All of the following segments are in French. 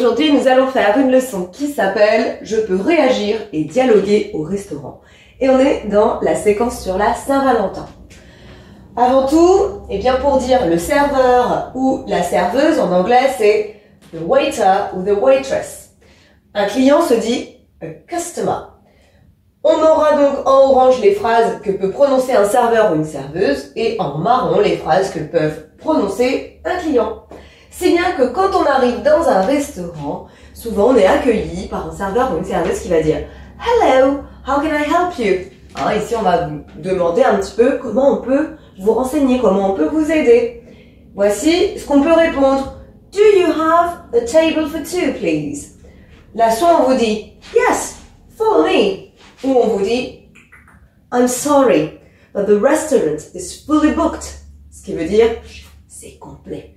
Aujourd'hui, nous allons faire une leçon qui s'appelle « Je peux réagir et dialoguer au restaurant ». Et on est dans la séquence sur la Saint-Valentin. Avant tout, eh bien pour dire le serveur ou la serveuse, en anglais, c'est « the waiter » ou « the waitress ». Un client se dit « a customer ». On aura donc en orange les phrases que peut prononcer un serveur ou une serveuse et en marron les phrases que peuvent prononcer un client. Si bien que quand on arrive dans un restaurant, souvent on est accueilli par un serveur ou une serveuse qui va dire « Hello, how can I help you ?» Ici on va vous demander un petit peu comment on peut vous renseigner, comment on peut vous aider. Voici ce qu'on peut répondre. « Do you have a table for two, please ?» Là, soit on vous dit « Yes, follow me » ou on vous dit « I'm sorry, but the restaurant is fully booked » ce qui veut dire « c'est complet ».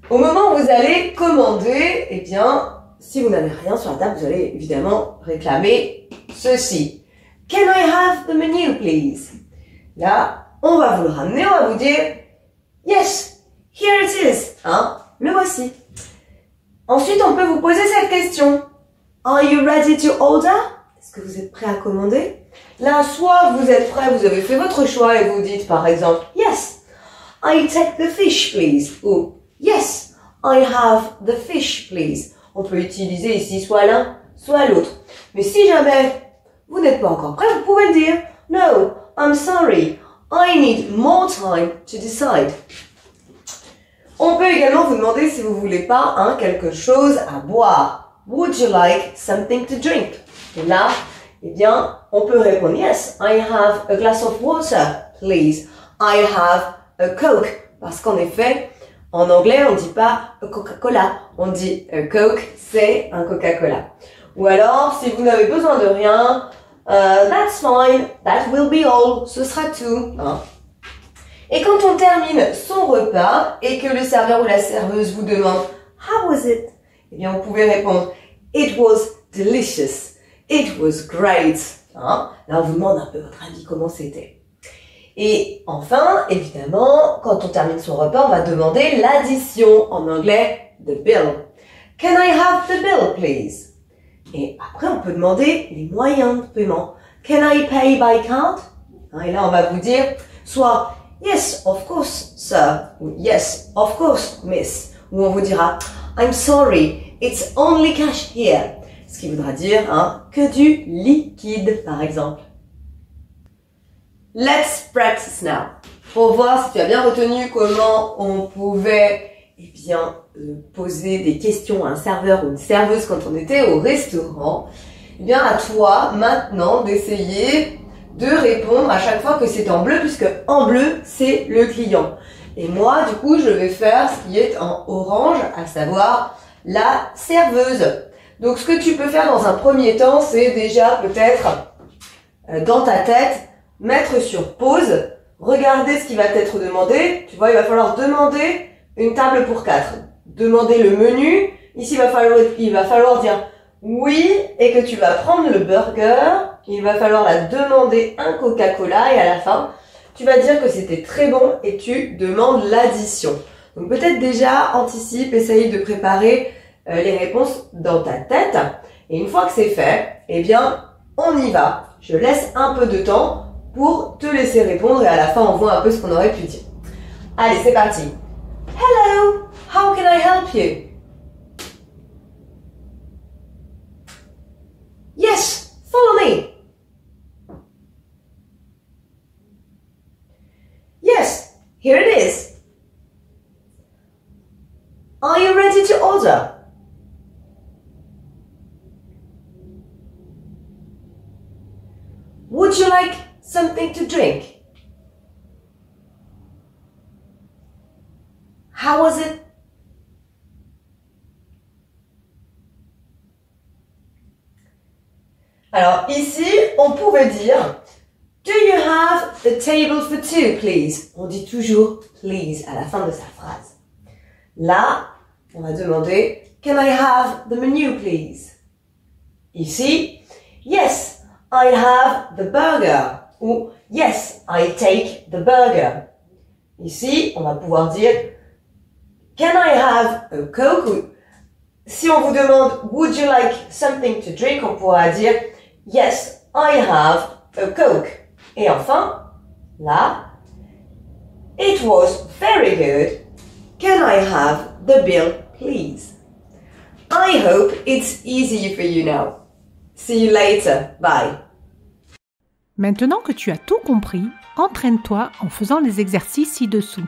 Au moment où vous allez commander, eh bien, si vous n'avez rien sur la table, vous allez évidemment réclamer ceci. « Can I have the menu, please ?» Là, on va vous le ramener, on va vous dire « Yes, here it is » le voici. Ensuite, on peut vous poser cette question. « Are you ready to order ?» Est-ce que vous êtes prêt à commander? Là, soit vous êtes prêt, vous avez fait votre choix et vous dites par exemple « Yes, I take the fish, please » ou « Yes, I have the fish, please ». On peut utiliser ici soit l'un, soit l'autre. Mais si jamais vous n'êtes pas encore prêt, vous pouvez dire « No, I'm sorry, I need more time to decide ». On peut également vous demander si vous voulez pas quelque chose à boire. « Would you like something to drink ?» Et là, eh bien, on peut répondre « Yes, I have a glass of water, please. I have a Coke ». Parce qu'en effet, en anglais, on ne dit pas a Coca-Cola, on dit a Coke, c'est un Coca-Cola. Ou alors, si vous n'avez besoin de rien, that's fine, that will be all, ce sera tout. Et quand on termine son repas et que le serveur ou la serveuse vous demande how was it? Eh bien, vous pouvez répondre it was delicious, it was great. Là, on vous demande un peu votre avis, comment c'était. Et enfin, évidemment, quand on termine son repas, on va demander l'addition, en anglais, the bill. Can I have the bill, please? Et après, on peut demander les moyens de paiement. Can I pay by card? Et là, on va vous dire soit yes, of course, sir, ou yes, of course, miss. Ou on vous dira I'm sorry, it's only cash here. Ce qui voudra dire que du liquide, par exemple. Let's practice now. Pour voir si tu as bien retenu comment on pouvait poser des questions à un serveur ou une serveuse quand on était au restaurant. Eh bien, à toi maintenant d'essayer de répondre à chaque fois que c'est en bleu, puisque en bleu, c'est le client. Et moi, du coup, je vais faire ce qui est en orange, à savoir la serveuse. Donc, ce que tu peux faire dans un premier temps, c'est déjà peut-être, dans ta tête, mettre sur pause, regarder ce qui va t'être demandé. Tu vois, il va falloir demander une table pour 4. Demander le menu. Ici, il va falloir dire oui et que tu vas prendre le burger. Il va falloir la demander un Coca-Cola et à la fin, tu vas dire que c'était très bon et tu demandes l'addition. Donc peut-être déjà anticipe, essaye de préparer les réponses dans ta tête. Et une fois que c'est fait, eh bien, on y va. Je laisse un peu de temps pour te laisser répondre et à la fin, on voit un peu ce qu'on aurait pu dire. Allez, c'est parti. Hello, how can I help you? Yes, follow me. Yes, here it is. Are you ready to order? Would you like something to drink? How was it? Alors ici, on pouvait dire Do you have a table for two, please? On dit toujours please à la fin de sa phrase. Là, on va demander Can I have the menu, please? Ici, Yes, I have the burger. Ou Yes, I take the burger. Ici, on va pouvoir dire Can I have a Coke? Si on vous demande Would you like something to drink, on pourra dire Yes, I have a Coke. Et enfin, là, It was very good. Can I have the bill, please? I hope it's easy for you now. See you later. Bye. Maintenant que tu as tout compris, entraîne-toi en faisant les exercices ci-dessous.